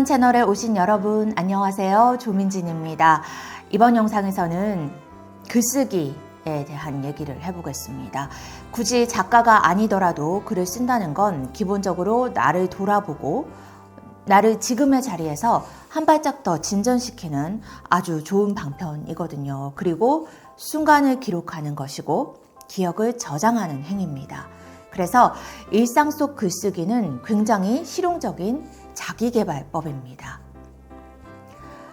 조민선 채널에 오신 여러분 안녕하세요. 조민진입니다. 이번 영상에서는 글쓰기에 대한 얘기를 해보겠습니다. 굳이 작가가 아니더라도 글을 쓴다는 건 기본적으로 나를 돌아보고 나를 지금의 자리에서 한 발짝 더 진전시키는 아주 좋은 방편이거든요. 그리고 순간을 기록하는 것이고 기억을 저장하는 행위입니다. 그래서 일상 속 글쓰기는 굉장히 실용적인 자기계발법입니다.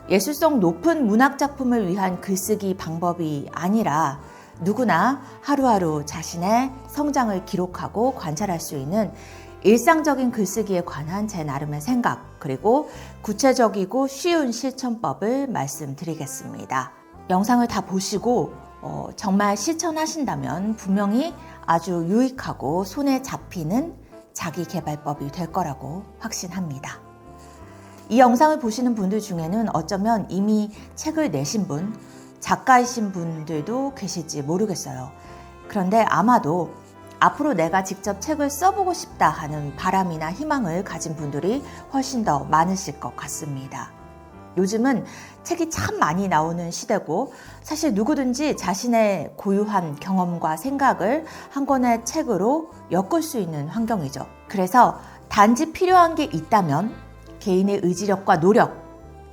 예술성 높은 문학작품을 위한 글쓰기 방법이 아니라 누구나 하루하루 자신의 성장을 기록하고 관찰할 수 있는 일상적인 글쓰기에 관한 제 나름의 생각, 그리고 구체적이고 쉬운 실천법을 말씀드리겠습니다. 영상을 다 보시고 정말 실천하신다면 분명히 아주 유익하고 손에 잡히는 자기계발법이 될 거라고 확신합니다. 이 영상을 보시는 분들 중에는 어쩌면 이미 책을 내신 분, 작가이신 분들도 계실지 모르겠어요. 그런데 아마도 앞으로 내가 직접 책을 써보고 싶다 하는 바람이나 희망을 가진 분들이 훨씬 더 많으실 것 같습니다. 요즘은 책이 참 많이 나오는 시대고 사실 누구든지 자신의 고유한 경험과 생각을 한 권의 책으로 엮을 수 있는 환경이죠. 그래서 단지 필요한 게 있다면 개인의 의지력과 노력,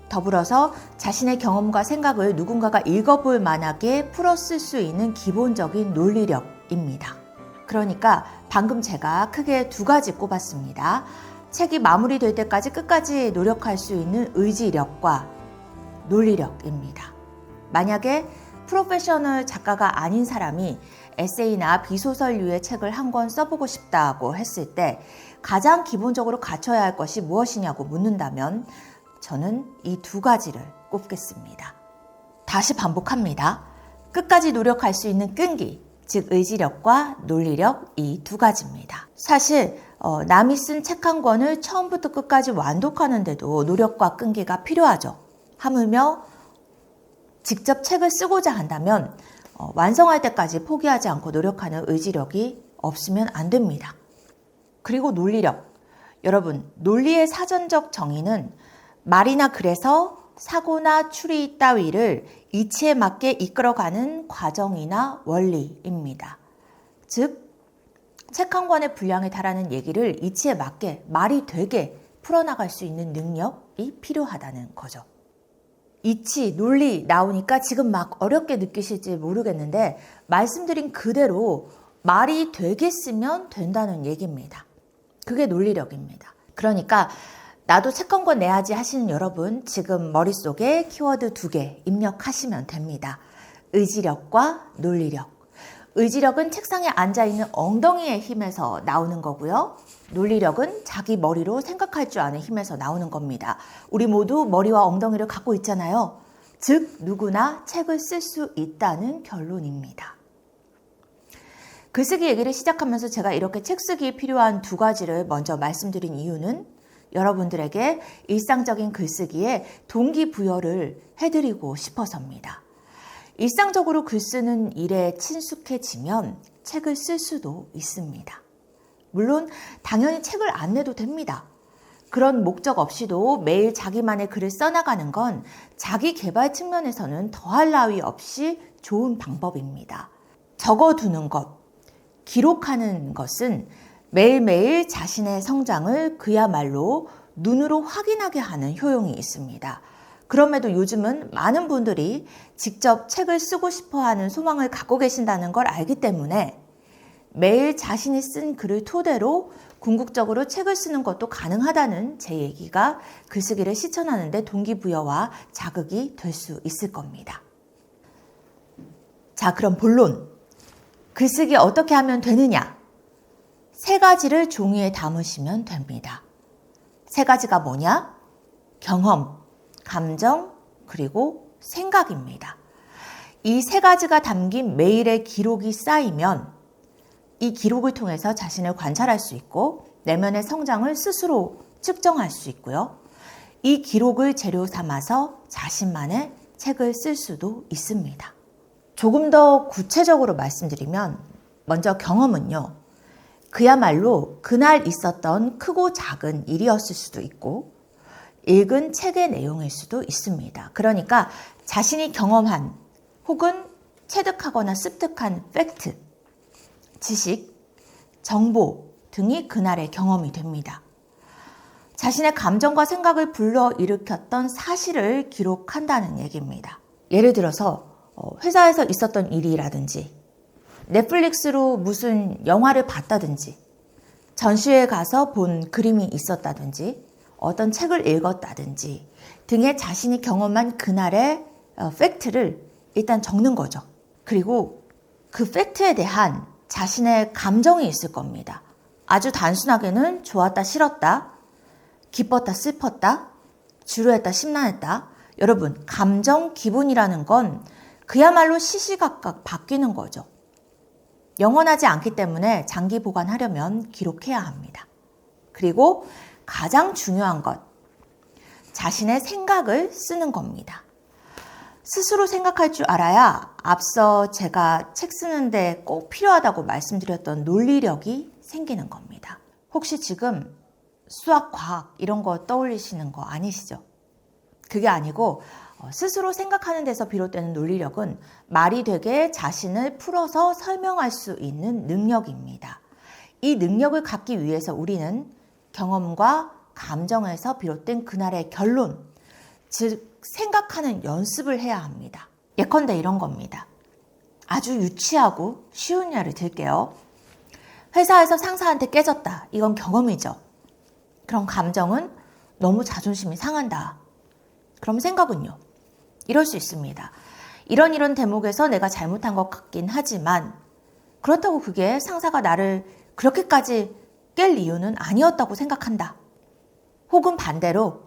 더불어서 자신의 경험과 생각을 누군가가 읽어볼 만하게 풀어쓸 수 있는 기본적인 논리력입니다. 그러니까 방금 제가 크게 두 가지 꼽았습니다. 책이 마무리될 때까지 끝까지 노력할 수 있는 의지력과 논리력입니다. 만약에 프로페셔널 작가가 아닌 사람이 에세이나 비소설류의 책을 한 권 써보고 싶다고 했을 때 가장 기본적으로 갖춰야 할 것이 무엇이냐고 묻는다면 저는 이 두 가지를 꼽겠습니다. 다시 반복합니다. 끝까지 노력할 수 있는 끈기, 즉 의지력과 논리력, 이 두 가지입니다. 사실 남이 쓴 책 한 권을 처음부터 끝까지 완독하는데도 노력과 끈기가 필요하죠. 하물며 직접 책을 쓰고자 한다면 완성할 때까지 포기하지 않고 노력하는 의지력이 없으면 안 됩니다. 그리고 논리력. 여러분, 논리의 사전적 정의는 말이나 글에서 사고나 추리 따위를 이치에 맞게 이끌어가는 과정이나 원리입니다. 즉, 책 한 권의 분량에 달하는 얘기를 이치에 맞게 말이 되게 풀어나갈 수 있는 능력이 필요하다는 거죠. 이치, 논리 나오니까 지금 막 어렵게 느끼실지 모르겠는데 말씀드린 그대로 말이 되게 쓰면 된다는 얘기입니다. 그게 논리력입니다. 그러니까 나도 책 한 권 내야지 하시는 여러분, 지금 머릿속에 키워드 2개 입력하시면 됩니다. 의지력과 논리력. 의지력은 책상에 앉아있는 엉덩이의 힘에서 나오는 거고요. 논리력은 자기 머리로 생각할 줄 아는 힘에서 나오는 겁니다. 우리 모두 머리와 엉덩이를 갖고 있잖아요. 즉 누구나 책을 쓸 수 있다는 결론입니다. 글쓰기 얘기를 시작하면서 제가 이렇게 책 쓰기에 필요한 두 가지를 먼저 말씀드린 이유는 여러분들에게 일상적인 글쓰기에 동기부여를 해드리고 싶어서입니다. 일상적으로 글 쓰는 일에 친숙해지면 책을 쓸 수도 있습니다. 물론 당연히 책을 안 내도 됩니다. 그런 목적 없이도 매일 자기만의 글을 써나가는 건 자기 개발 측면에서는 더할 나위 없이 좋은 방법입니다. 적어두는 것, 기록하는 것은 매일매일 자신의 성장을 그야말로 눈으로 확인하게 하는 효용이 있습니다. 그럼에도 요즘은 많은 분들이 직접 책을 쓰고 싶어하는 소망을 갖고 계신다는 걸 알기 때문에 매일 자신이 쓴 글을 토대로 궁극적으로 책을 쓰는 것도 가능하다는 제 얘기가 글쓰기를 실천하는 데 동기부여와 자극이 될 수 있을 겁니다. 자, 그럼 본론. 글쓰기 어떻게 하면 되느냐? 세 가지를 종이에 담으시면 됩니다. 세 가지가 뭐냐? 경험, 감정, 그리고 생각입니다. 이 세 가지가 담긴 매일의 기록이 쌓이면 이 기록을 통해서 자신을 관찰할 수 있고 내면의 성장을 스스로 측정할 수 있고요. 이 기록을 재료 삼아서 자신만의 책을 쓸 수도 있습니다. 조금 더 구체적으로 말씀드리면 먼저 경험은요. 그야말로 그날 있었던 크고 작은 일이었을 수도 있고 읽은 책의 내용일 수도 있습니다. 그러니까 자신이 경험한 혹은 체득하거나 습득한 팩트, 지식, 정보 등이 그날의 경험이 됩니다. 자신의 감정과 생각을 불러일으켰던 사실을 기록한다는 얘기입니다. 예를 들어서 회사에서 있었던 일이라든지 넷플릭스로 무슨 영화를 봤다든지 전시회에 가서 본 그림이 있었다든지 어떤 책을 읽었다든지 등의 자신이 경험한 그날의 팩트를 일단 적는 거죠. 그리고 그 팩트에 대한 자신의 감정이 있을 겁니다. 아주 단순하게는 좋았다, 싫었다, 기뻤다, 슬펐다, 지루했다, 심란했다. 여러분, 감정, 기분이라는 건 그야말로 시시각각 바뀌는 거죠. 영원하지 않기 때문에 장기 보관하려면 기록해야 합니다. 그리고 가장 중요한 것, 자신의 생각을 쓰는 겁니다. 스스로 생각할 줄 알아야 앞서 제가 책 쓰는데 꼭 필요하다고 말씀드렸던 논리력이 생기는 겁니다. 혹시 지금 수학, 과학 이런 거 떠올리시는 거 아니시죠? 그게 아니고 스스로 생각하는 데서 비롯되는 논리력은 말이 되게 자신을 풀어서 설명할 수 있는 능력입니다. 이 능력을 갖기 위해서 우리는 경험과 감정에서 비롯된 그날의 결론, 즉 생각하는 연습을 해야 합니다. 예컨대 이런 겁니다. 아주 유치하고 쉬운 예를 들게요. 회사에서 상사한테 깨졌다. 이건 경험이죠. 그럼 감정은 너무 자존심이 상한다. 그럼 생각은요? 이럴 수 있습니다. 이런 대목에서 내가 잘못한 것 같긴 하지만 그렇다고 그게 상사가 나를 그렇게까지 깰 이유는 아니었다고 생각한다. 혹은 반대로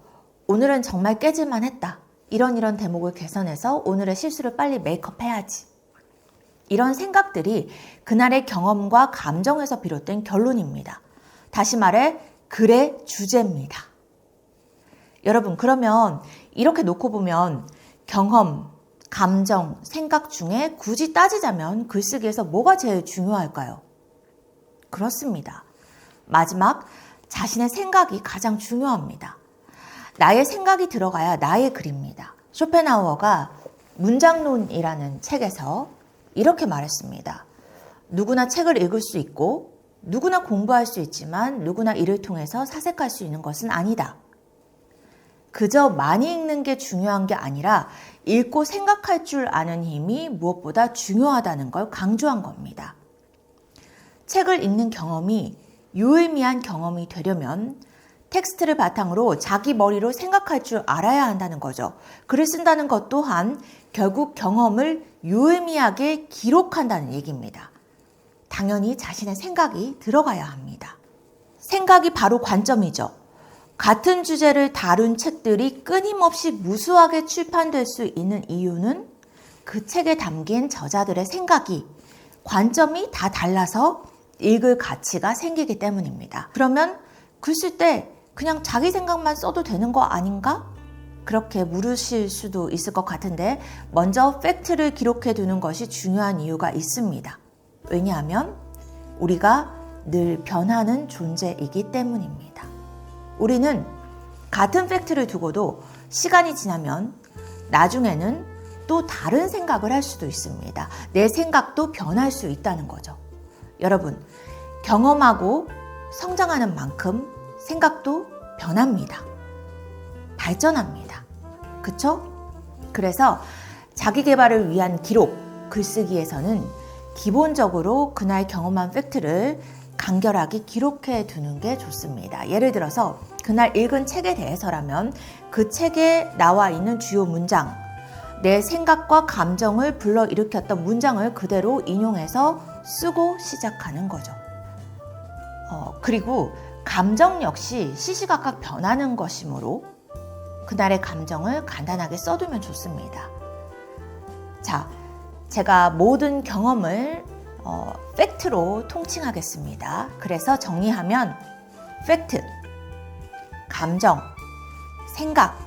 오늘은 정말 깨질만 했다. 이런 대목을 개선해서 오늘의 실수를 빨리 메이크업해야지. 이런 생각들이 그날의 경험과 감정에서 비롯된 결론입니다. 다시 말해 글의 주제입니다. 여러분, 그러면 이렇게 놓고 보면 경험, 감정, 생각 중에 굳이 따지자면 글쓰기에서 뭐가 제일 중요할까요? 그렇습니다. 마지막, 자신의 생각이 가장 중요합니다. 나의 생각이 들어가야 나의 글입니다. 쇼펜하우어가 문장론이라는 책에서 이렇게 말했습니다. 누구나 책을 읽을 수 있고 누구나 공부할 수 있지만 누구나 이를 통해서 사색할 수 있는 것은 아니다. 그저 많이 읽는 게 중요한 게 아니라 읽고 생각할 줄 아는 힘이 무엇보다 중요하다는 걸 강조한 겁니다. 책을 읽는 경험이 유의미한 경험이 되려면 텍스트를 바탕으로 자기 머리로 생각할 줄 알아야 한다는 거죠. 글을 쓴다는 것 또한 결국 경험을 유의미하게 기록한다는 얘기입니다. 당연히 자신의 생각이 들어가야 합니다. 생각이 바로 관점이죠. 같은 주제를 다룬 책들이 끊임없이 무수하게 출판될 수 있는 이유는 그 책에 담긴 저자들의 생각이, 관점이 다 달라서 읽을 가치가 생기기 때문입니다. 그러면 글 쓸 때 그냥 자기 생각만 써도 되는 거 아닌가? 그렇게 물으실 수도 있을 것 같은데 먼저 팩트를 기록해 두는 것이 중요한 이유가 있습니다. 왜냐하면 우리가 늘 변하는 존재이기 때문입니다. 우리는 같은 팩트를 두고도 시간이 지나면 나중에는 또 다른 생각을 할 수도 있습니다. 내 생각도 변할 수 있다는 거죠. 여러분, 경험하고 성장하는 만큼 생각도 변합니다. 발전합니다. 그쵸? 그래서 자기 개발을 위한 기록, 글쓰기에서는 기본적으로 그날 경험한 팩트를 간결하게 기록해 두는 게 좋습니다. 예를 들어서 그날 읽은 책에 대해서라면 그 책에 나와 있는 주요 문장, 내 생각과 감정을 불러일으켰던 문장을 그대로 인용해서 쓰고 시작하는 거죠. 그리고 감정 역시 시시각각 변하는 것이므로 그날의 감정을 간단하게 써두면 좋습니다. 자, 제가 모든 경험을 팩트로 통칭하겠습니다. 그래서 정리하면 팩트, 감정, 생각,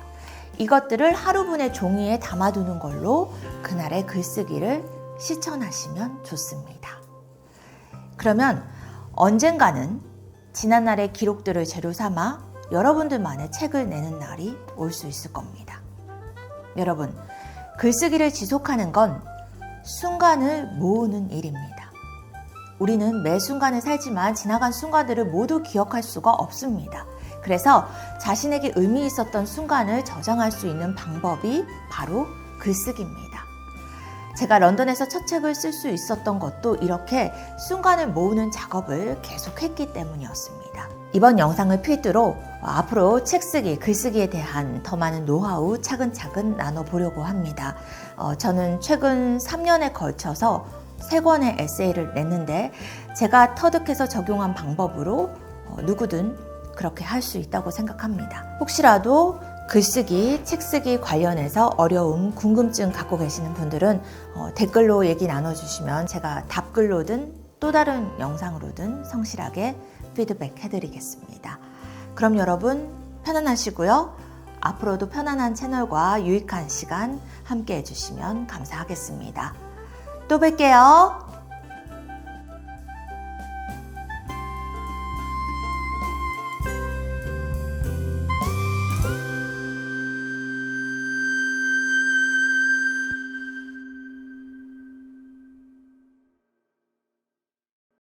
이것들을 하루분의 종이에 담아두는 걸로 그날의 글쓰기를 실천하시면 좋습니다. 그러면 언젠가는 지난날의 기록들을 재료 삼아 여러분들만의 책을 내는 날이 올 수 있을 겁니다. 여러분, 글쓰기를 지속하는 건 순간을 모으는 일입니다. 우리는 매 순간을 살지만 지나간 순간들을 모두 기억할 수가 없습니다. 그래서 자신에게 의미 있었던 순간을 저장할 수 있는 방법이 바로 글쓰기입니다. 제가 런던에서 첫 책을 쓸 수 있었던 것도 이렇게 순간을 모으는 작업을 계속했기 때문이었습니다. 이번 영상을 필두로 앞으로 책쓰기, 글쓰기에 대한 더 많은 노하우 차근차근 나눠보려고 합니다. 저는 최근 3년에 걸쳐서 3권의 에세이를 냈는데 제가 터득해서 적용한 방법으로 누구든 그렇게 할 수 있다고 생각합니다. 혹시라도 글쓰기, 책쓰기 관련해서 어려움, 궁금증 갖고 계시는 분들은 댓글로 얘기 나눠주시면 제가 답글로든 또 다른 영상으로든 성실하게 피드백 해드리겠습니다. 그럼 여러분 편안하시고요. 앞으로도 편안한 채널과 유익한 시간 함께 해주시면 감사하겠습니다. 또 뵐게요.